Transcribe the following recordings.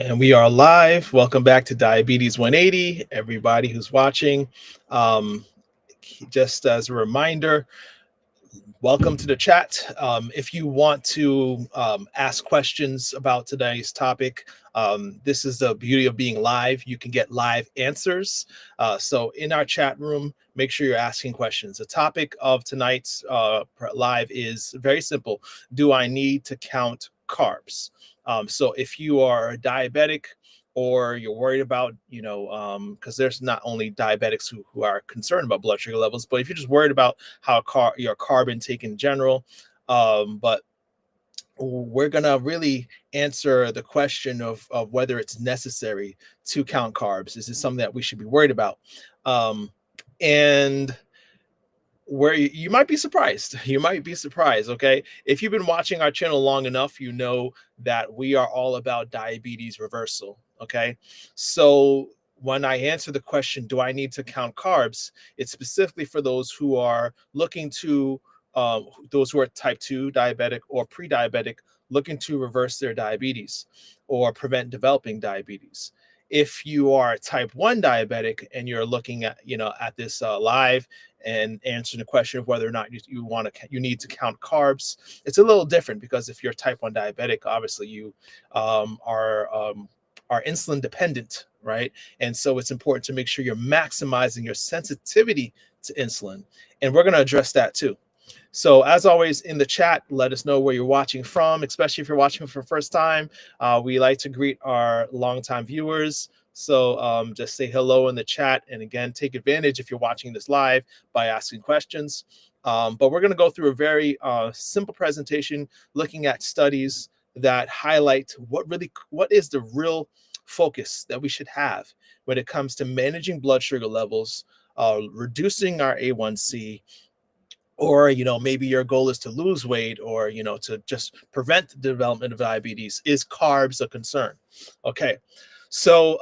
And we are live. Welcome back to Diabetes 180, everybody who's watching. Um, just as a reminder, welcome to the chat. If you want to ask questions about today's topic, this is the beauty of being live. You can get live answers. So in our chat room, make sure you're asking questions. The topic of tonight's live is very simple. Do I need to count carbs? So if you are a diabetic, or you're worried about, because there's not only diabetics who are concerned about blood sugar levels, but if you're just worried about how your carb intake in general, but we're gonna really answer the question of whether it's necessary to count carbs. Is this something that we should be worried about? And where you might be surprised. You might be surprised, okay? If you've been watching our channel long enough, you know that we are all about diabetes reversal, okay? So when I answer the question, do I need to count carbs? It's specifically for those who are looking to, those who are type 2 diabetic or pre-diabetic, looking to reverse their diabetes or prevent developing diabetes. If you are type 1 diabetic and you're looking at, at this live and answering the question of whether or not you need to count carbs, it's a little different, because if you're type 1 diabetic, obviously you are insulin dependent, right? And so it's important to make sure you're maximizing your sensitivity to insulin, and we're going to address that too. So as always, in the chat, let us know where you're watching from, especially if you're watching for the first time. We like to greet our longtime viewers. So just say hello in the chat. And again, take advantage if you're watching this live by asking questions. But we're going to go through a very simple presentation looking at studies that highlight what is the real focus that we should have when it comes to managing blood sugar levels, reducing our A1C, or maybe your goal is to lose weight, or to just prevent the development of diabetes. Is carbs a concern? Okay, so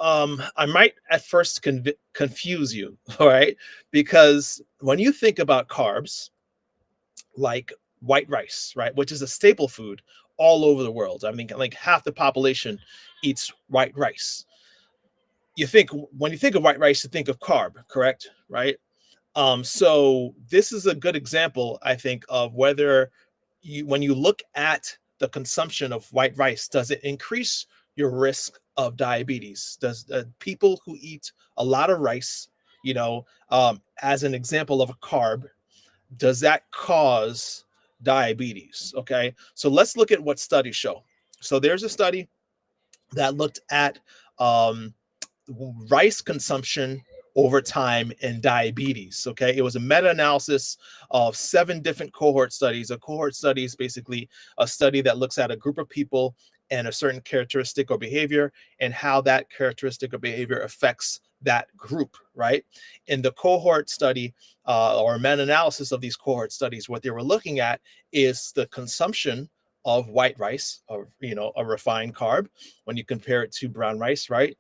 I might at first confuse you, all right, because when you think about carbs, like white rice, right, which is a staple food all over the world. I mean, like half the population eats white rice. When you think of white rice, you think of carb, correct? Right? So this is a good example, I think, of whether when you look at the consumption of white rice, does it increase your risk of diabetes? Does people who eat a lot of rice, as an example of a carb, does that cause diabetes? Okay, so let's look at what studies show. So there's a study that looked at um, rice consumption over time and diabetes. Okay, it was a meta-analysis of 7 different cohort studies. A cohort study is basically a study that looks at a group of people and a certain characteristic or behavior, and how that characteristic or behavior affects that group, right? In the cohort study, or meta-analysis of these cohort studies, what they were looking at is the consumption of white rice, or a refined carb, when you compare it to brown rice, right?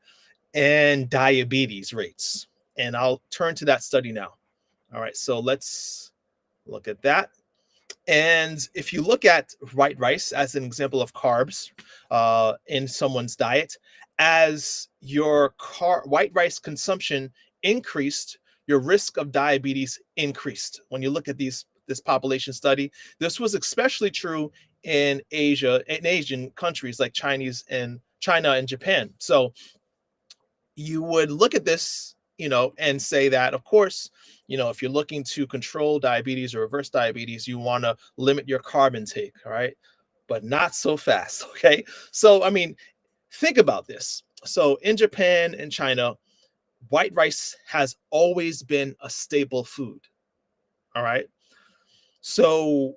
And diabetes rates. And I'll turn to that study now. All right, so let's look at that. And if you look at white rice as an example of carbs in someone's diet, as your white rice consumption increased, your risk of diabetes increased. When you look at this population study, this was especially true in Asia, in Asian countries like China and Japan. So you would look at this, and say that, of course, if you're looking to control diabetes or reverse diabetes, you want to limit your carb intake, all right? But not so fast, okay? So, I mean, think about this. So in Japan and China, white rice has always been a staple food, all right? So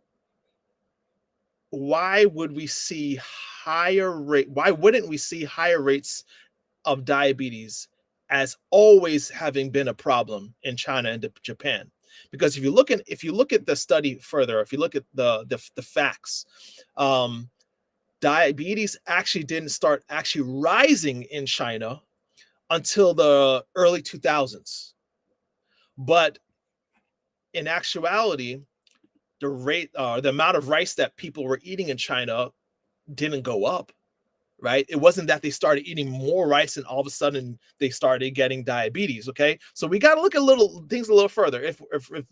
why wouldn't we see higher rates of diabetes as always having been a problem in China and Japan? Because if you look at the study further, if you look at the facts, diabetes actually didn't start actually rising in China until the early 2000s. But in actuality, the amount of rice that people were eating in China didn't go up, right? It wasn't that they started eating more rice and all of a sudden they started getting diabetes. Okay, so we got to look at little things a little further. If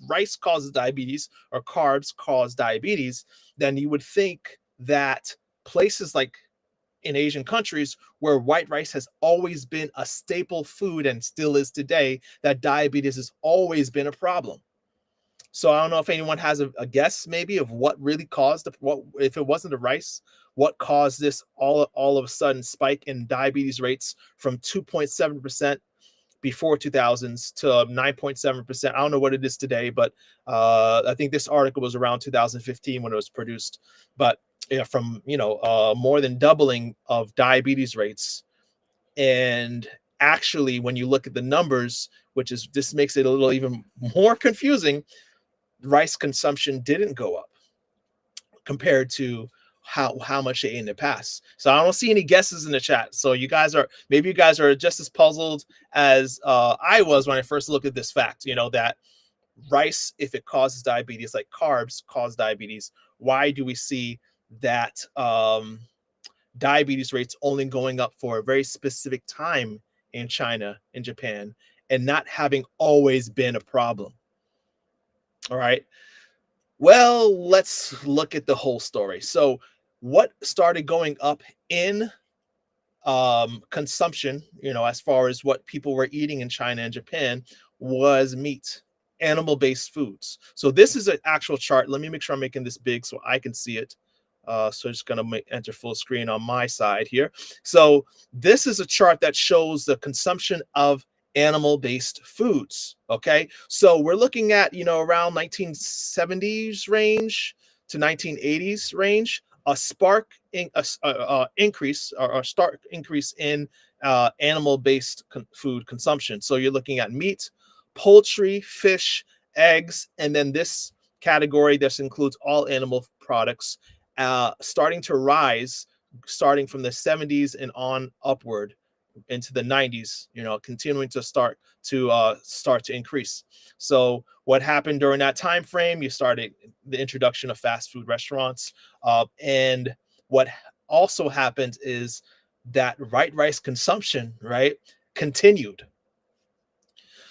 rice causes diabetes or carbs cause diabetes, then you would think that places like in Asian countries where white rice has always been a staple food and still is today, that diabetes has always been a problem. So I don't know if anyone has a guess maybe of what really caused what, if it wasn't the rice, what caused this all of a sudden spike in diabetes rates from 2.7% before 2000s to 9.7%. I don't know what it is today, but I think this article was around 2015 when it was produced. But yeah, from more than doubling of diabetes rates. And actually, when you look at the numbers, which is this makes it a little even more confusing, rice consumption didn't go up compared to how much they ate in the past. So I don't see any guesses in the chat. So you guys are just as puzzled as I was when I first looked at this fact. That rice, if it causes diabetes, like carbs cause diabetes, why do we see that diabetes rates only going up for a very specific time in China and Japan, and not having always been a problem? All right. Well, let's look at the whole story. So, what started going up in consumption, as far as what people were eating in China and Japan, was meat, animal-based foods. So, this is an actual chart. Let me make sure I'm making this big so I can see it. So, I'm just going to enter full screen on my side here. So, this is a chart that shows the consumption of animal-based foods. Okay, so we're looking at around 1970s range to 1980s range, a increase or a stark increase in animal-based food consumption. So you're looking at meat, poultry, fish, eggs, and then this category, this includes all animal products, starting to rise starting from the 70s and on upward into the 90s, continuing to start to increase. So what happened during that time frame? You started the introduction of fast food restaurants, and what also happened is that white rice consumption, right, continued.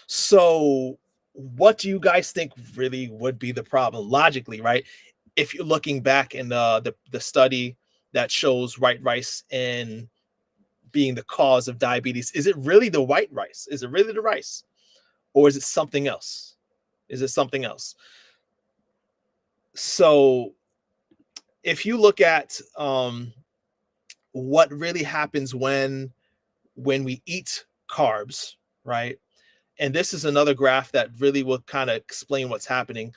So what do you guys think really would be the problem logically, right? If you're looking back in the study that shows white rice and being the cause of diabetes, is it really the white rice? Is it really the rice? Or is it something else? Is it something else? So if you look at what really happens when we eat carbs, right? And this is another graph that really will kind of explain what's happening.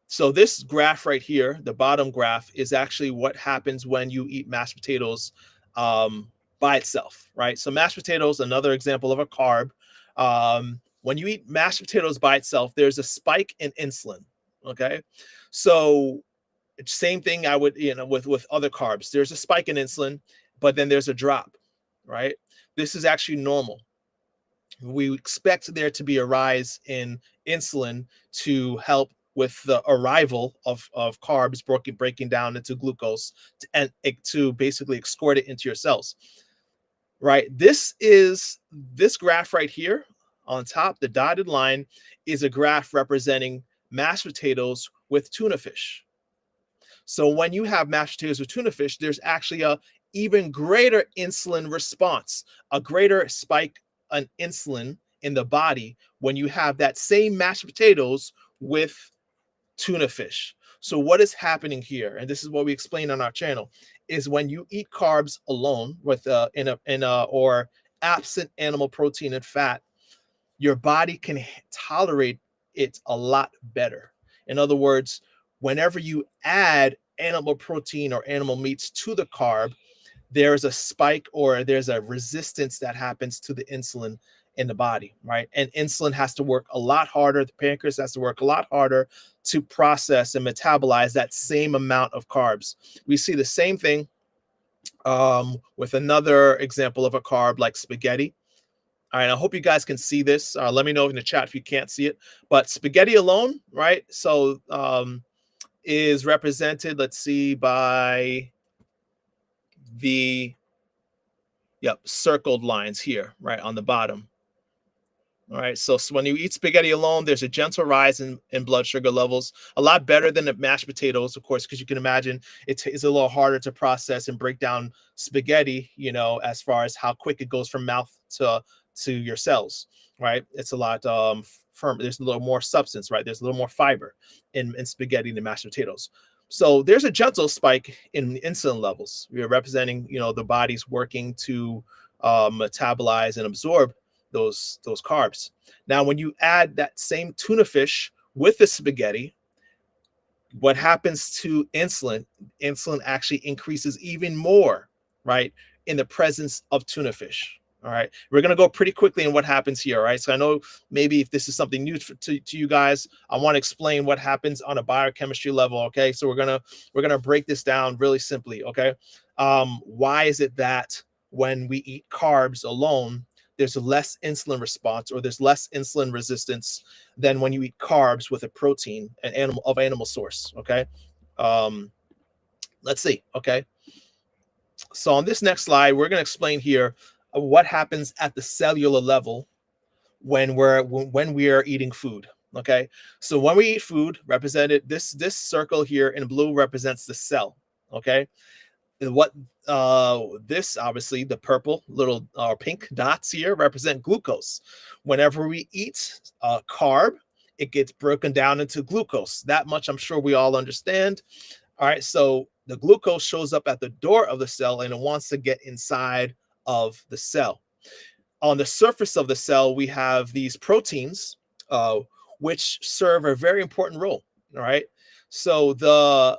So this graph right here, the bottom graph, is actually what happens when you eat mashed potatoes by itself, right? So mashed potatoes, another example of a carb. When you eat mashed potatoes by itself, there's a spike in insulin. Okay, so same thing I would, with other carbs. There's a spike in insulin, but then there's a drop, right? This is actually normal. We expect there to be a rise in insulin to help with the arrival of carbs breaking down into glucose and to basically escort it into your cells. Right. This graph right here on top, the dotted line, is a graph representing mashed potatoes with tuna fish. So when you have mashed potatoes with tuna fish, there's actually a even greater insulin response, a greater spike in insulin in the body when you have that same mashed potatoes with tuna fish. So what is happening here, and this is what we explain on our channel, is when you eat carbs alone with or absent animal protein and fat, your body can tolerate it a lot better. In other words, whenever you add animal protein or animal meats to the carb, there's a spike or there's a resistance that happens to the insulin in the body, right? And insulin has to work a lot harder. The pancreas has to work a lot harder to process and metabolize that same amount of carbs. We see the same thing with another example of a carb like spaghetti. All right, I hope you guys can see this. Let me know in the chat if you can't see it. But spaghetti alone, right? So is represented, let's see, by the Yep, circled lines here, right on the bottom. All right. So when you eat spaghetti alone, there's a gentle rise in blood sugar levels, a lot better than the mashed potatoes, of course, because you can imagine it's a little harder to process and break down spaghetti, as far as how quick it goes from mouth to your cells, right? It's a lot firm. There's a little more substance, right? There's a little more fiber in spaghetti than mashed potatoes. So there's a gentle spike in insulin levels. We're representing, the body's working to metabolize and absorb those carbs. Now, when you add that same tuna fish with the spaghetti, what happens to insulin? Insulin actually increases even more, right, in the presence of tuna fish. All right, we're gonna go pretty quickly in what happens here. All right, so I know maybe if this is something new to you guys, I want to explain what happens on a biochemistry level. Okay, so we're gonna break this down really simply. Okay, why is it that when we eat carbs alone, there's a less insulin response, or there's less insulin resistance than when you eat carbs with a protein, an animal source? Okay, um, let's see. Okay, so on this next slide, we're going to explain here what happens at the cellular level when we are eating food. Okay, so when we eat food, represented this circle here in blue represents the cell. Okay, what this, obviously the purple little pink dots here represent glucose. Whenever we eat a carb, it gets broken down into glucose. That much I'm sure we all understand. All right, so the glucose shows up at the door of the cell and it wants to get inside of the cell. On the surface of the cell, we have these proteins, which serve a very important role. All right, so the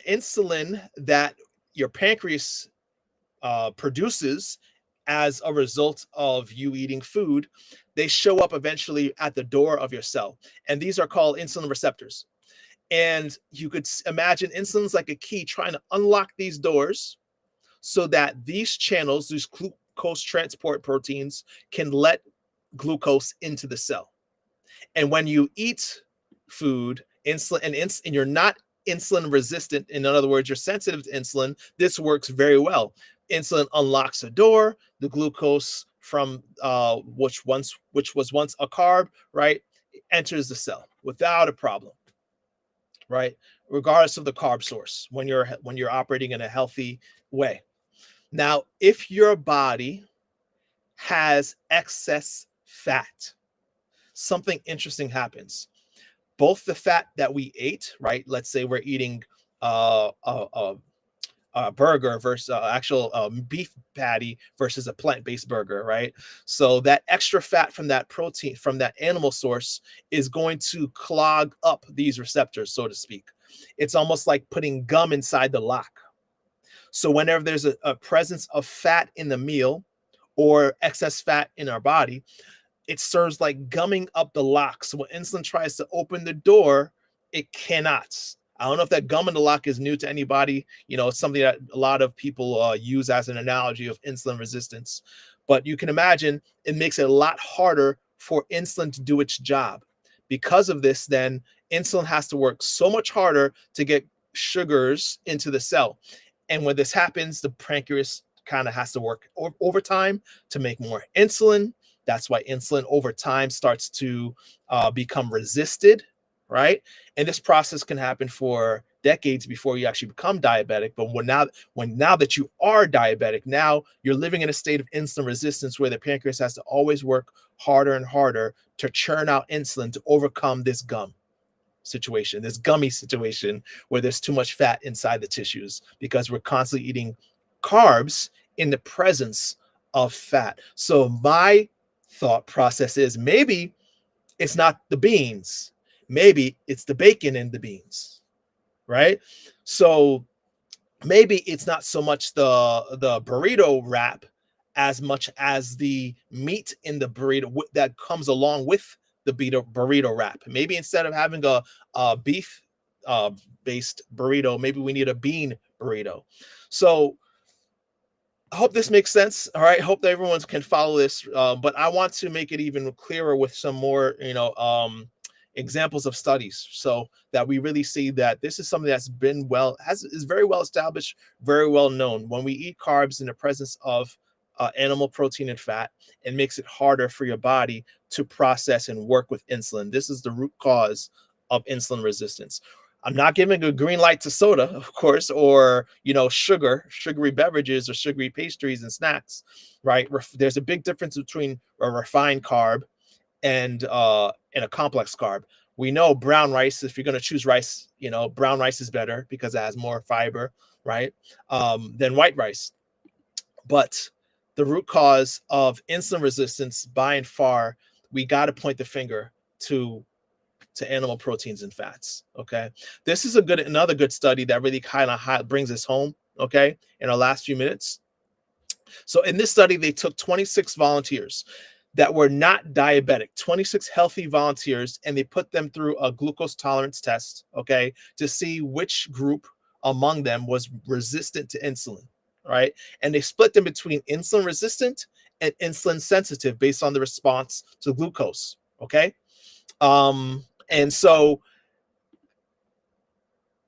insulin that your pancreas produces as a result of you eating food, they show up eventually at the door of your cell. And these are called insulin receptors. And you could imagine insulin's like a key trying to unlock these doors so that these channels, these glucose transport proteins, can let glucose into the cell. And when you eat food, and you're not insulin resistant, in other words, you're sensitive to insulin, this works very well. Insulin unlocks a door, the glucose from which was once a carb, right, enters the cell without a problem, right? Regardless of the carb source, when you're operating in a healthy way. Now, if your body has excess fat, something interesting happens. Both the fat that we ate, right? Let's say we're eating a burger versus actual beef patty versus a plant-based burger, right? So that extra fat from that protein, from that animal source, is going to clog up these receptors, so to speak. It's almost like putting gum inside the lock. So whenever there's a presence of fat in the meal or excess fat in our body, it serves like gumming up the lock. So when insulin tries to open the door, it cannot. I don't know if that gum in the lock is new to anybody. It's something that a lot of people use as an analogy of insulin resistance. But you can imagine it makes it a lot harder for insulin to do its job. Because of this, then insulin has to work so much harder to get sugars into the cell. And when this happens, the pancreas kind of has to work overtime to make more insulin. That's why insulin over time starts to become resisted, right? And this process can happen for decades before you actually become diabetic. But now that you are diabetic, now you're living in a state of insulin resistance where the pancreas has to always work harder and harder to churn out insulin to overcome this gummy situation where there's too much fat inside the tissues because we're constantly eating carbs in the presence of fat. So my thought process is maybe it's not the beans, maybe it's the bacon in the beans, right? So maybe it's not so much the burrito wrap as much as the meat in the burrito that comes along with the burrito wrap. Maybe instead of having a beef based burrito, maybe we need a bean burrito. So I hope this makes sense. All right. Hope that everyone can follow this. But I want to make it even clearer with some more, examples of studies, so that we really see that this is something that's been is very well established, very well known. When we eat carbs in the presence of animal protein and fat, it makes it harder for your body to process and work with insulin. This is the root cause of insulin resistance. I'm not giving a green light to soda, of course, or sugary beverages or sugary pastries and snacks, right? There's a big difference between a refined carb and a complex carb. We know brown rice, if you're going to choose rice, brown rice is better because it has more fiber, right? Than white rice. But the root cause of insulin resistance, by and far, we got to point the finger to animal proteins and fats. Okay, this is another good study that really kind of brings us home. Okay, in our last few minutes. So in this study, they took 26 volunteers that were not diabetic, 26 healthy volunteers, and they put them through a glucose tolerance test, okay, to see which group among them was resistant to insulin, right? And they split them between insulin resistant and insulin sensitive based on the response to glucose, okay? And so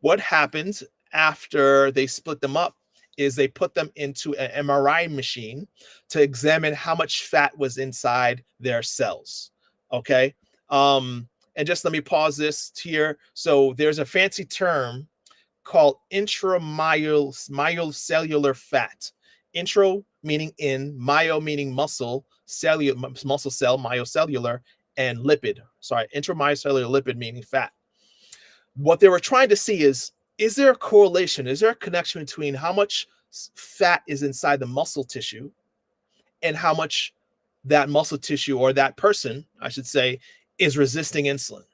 what happened after they split them up is they put them into an MRI machine to examine how much fat was inside their cells. Okay. And just let me pause this here. So there's a fancy term called intracellular fat. Intro meaning in, myo meaning muscle, muscle cell, myocellular, and lipid. Sorry, intramyocellular lipid meaning fat. What they were trying to see is there a correlation? Is there a connection between how much fat is inside the muscle tissue and how much that muscle tissue, or that person, I should say, is resisting insulin?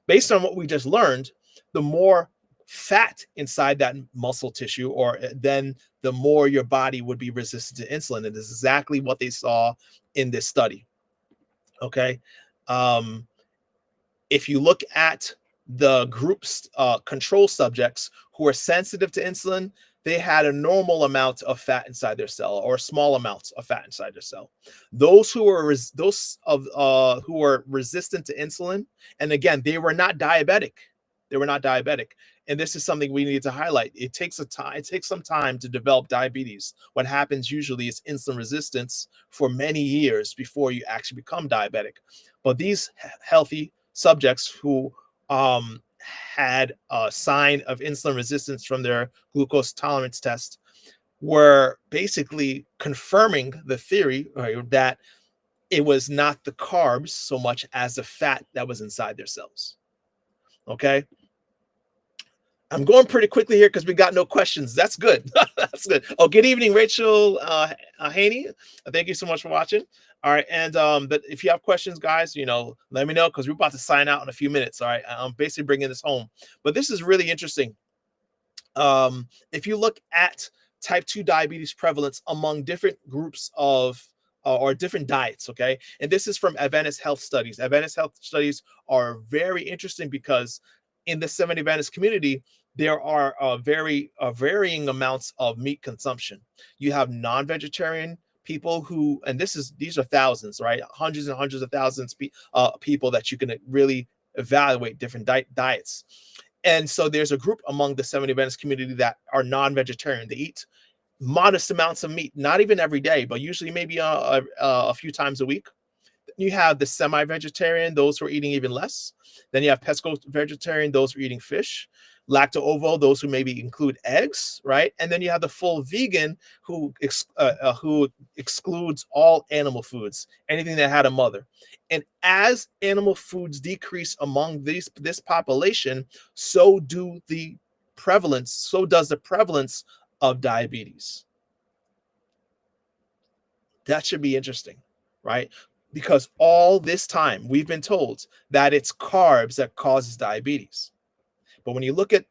Based on what we just learned, the more fat inside that muscle tissue, or then the more your body would be resistant to insulin. And this is exactly what they saw in this study. Okay. If you look at the group's control subjects who are sensitive to insulin, they had a normal amount of fat inside their cell, or small amounts of fat inside their cell. Those who were who were resistant to insulin, and again, they were not diabetic. They were not diabetic. And this is something we need to highlight. It takes some time to develop diabetes. What happens usually is insulin resistance for many years before you actually become diabetic. But these healthy subjects who had a sign of insulin resistance from their glucose tolerance test were basically confirming the theory, right, that it was not the carbs so much as the fat that was inside their cells. Okay. I'm going pretty quickly here because we got no questions. That's good. That's good. Oh, good evening, Rachel Haney. Thank you so much for watching. All right. And but if you have questions, guys, let me know, because we're about to sign out in a few minutes. All right. I'm basically bringing this home. But this is really interesting. If you look at type 2 diabetes prevalence among different groups of or different diets, okay? And this is from Adventist Health Studies. Adventist Health Studies are very interesting because in the Seventh Adventist community, there are varying amounts of meat consumption. You have non-vegetarian people who, and these are thousands, right? Hundreds and hundreds of thousands people that you can really evaluate different diets. And so there's a group among the Seventh Adventist community that are non-vegetarian. They eat modest amounts of meat, not even every day, but usually maybe a few times a week. You have the semi-vegetarian, those who are eating even less. Then you have pesco-vegetarian, those who are eating fish. Lacto-ovo, those who maybe include eggs, right? And then you have the full vegan who excludes all animal foods, anything that had a mother. And as animal foods decrease among this population, so does the prevalence of diabetes. That should be interesting, right? Because all this time we've been told that it's carbs that causes diabetes. But when you look at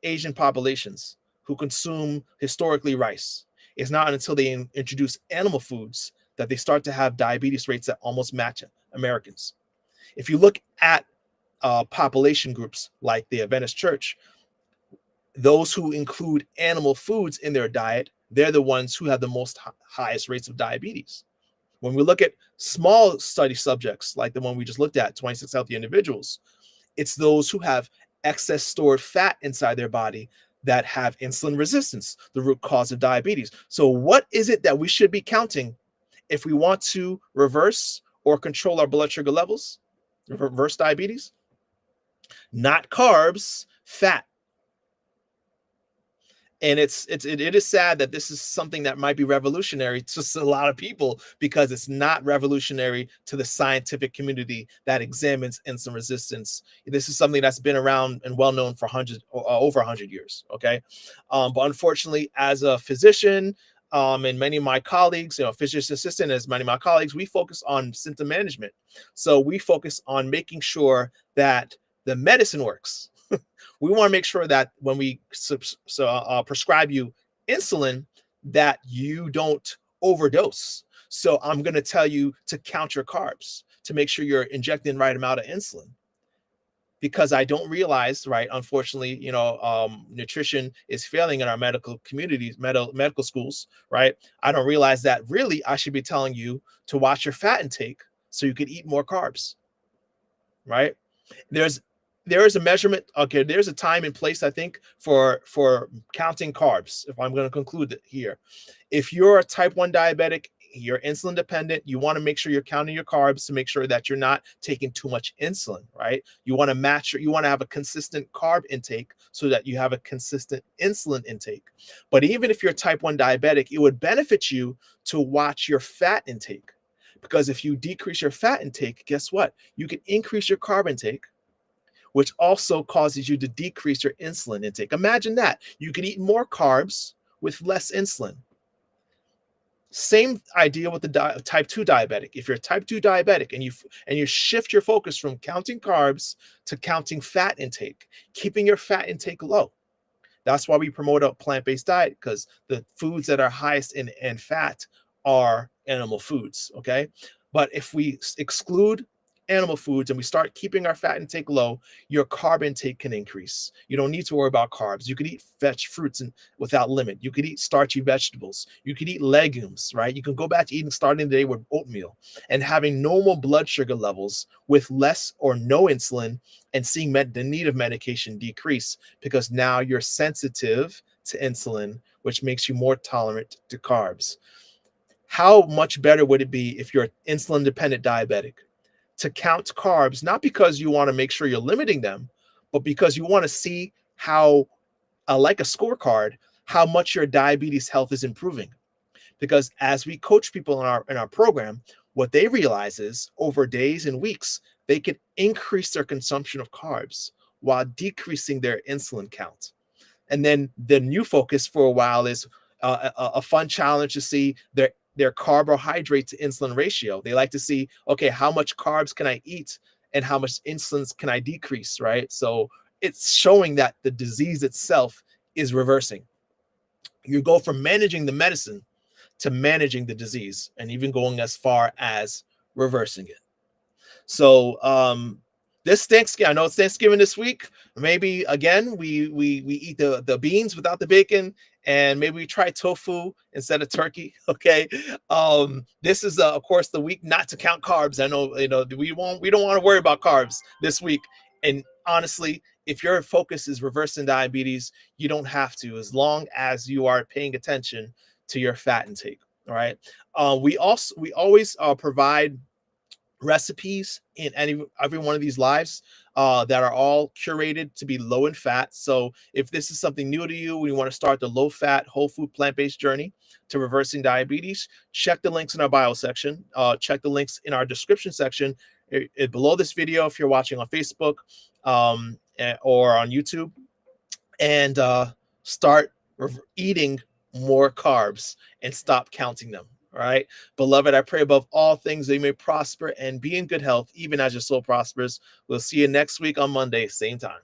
Asian populations who consume historically rice, it's not until they introduce animal foods that they start to have diabetes rates that almost match Americans. If you look at population groups like the Adventist Church, those who include animal foods in their diet, they're the ones who have the highest rates of diabetes. When we look at small study subjects, like the one we just looked at, 26 healthy individuals, it's those who have excess stored fat inside their body that have insulin resistance, the root cause of diabetes. So what is it that we should be counting if we want to reverse or control our blood sugar levels, reverse diabetes? Not carbs, fat. And it is sad that this is something that might be revolutionary to a lot of people, because it's not revolutionary to the scientific community that examines insulin resistance. This is something that's been around and well known for over 100 years. Okay, but unfortunately, as a physician, and many of my colleagues, physician assistant, as many of my colleagues, we focus on symptom management. So we focus on making sure that the medicine works. We want to make sure that when we prescribe you insulin, that you don't overdose. So I'm going to tell you to count your carbs to make sure you're injecting the right amount of insulin. Because I don't realize, right, unfortunately, nutrition is failing in our medical communities, medical schools, right? I don't realize that really I should be telling you to watch your fat intake so you can eat more carbs, right? There is a measurement. Okay, there's a time and place, I think, for counting carbs. If I'm going to conclude it here, if you're a type 1 diabetic, you're insulin dependent, you want to make sure you're counting your carbs to make sure that you're not taking too much insulin, right? You want to have a consistent carb intake so that you have a consistent insulin intake. But even if you're type 1 diabetic, it would benefit you to watch your fat intake, because if you decrease your fat intake, guess what? You can increase your carb intake, which also causes you to decrease your insulin intake. Imagine that. You can eat more carbs with less insulin. Same idea with the type 2 diabetic. If you're a type 2 diabetic and you shift your focus from counting carbs to counting fat intake, keeping your fat intake low. That's why we promote a plant-based diet, because the foods that are highest in fat are animal foods, okay? But if we exclude animal foods and we start keeping our fat intake low, your carb intake can increase. You don't need to worry about carbs. You could eat fruits without limit. You could eat starchy vegetables. You could eat legumes, right? You can go back to starting the day with oatmeal and having normal blood sugar levels with less or no insulin, and seeing the need of medication decrease, because now you're sensitive to insulin, which makes you more tolerant to carbs. How much better would it be if you're an insulin dependent diabetic to count carbs, not because you want to make sure you're limiting them, but because you want to see how, like a scorecard, how much your diabetes health is improving. Because as we coach people in our program, what they realize is over days and weeks, they can increase their consumption of carbs while decreasing their insulin count. And then the new focus for a while is a fun challenge to see their carbohydrate to insulin ratio. They like to see, okay, how much carbs can I eat and how much insulin can I decrease, right? So it's showing that the disease itself is reversing. You go from managing the medicine to managing the disease, and even going as far as reversing it. So this Thanksgiving, I know it's Thanksgiving this week. Maybe again we eat the beans without the bacon, and maybe we try tofu instead of turkey. Okay. This is of course the week not to count carbs. I know, we don't want to worry about carbs this week. And honestly, if your focus is reversing diabetes, you don't have to, as long as you are paying attention to your fat intake. All right. We always provide recipes in every one of these lives that are all curated to be low in fat. So if this is something new to you, we want to start the low fat, whole food, plant-based journey to reversing diabetes, check the links in our bio section. Check the links in our description section below this video if you're watching on Facebook or on YouTube, and start eating more carbs and stop counting them. All right, beloved, I pray above all things that you may prosper and be in good health, even as your soul prospers. We'll see you next week on Monday, same time.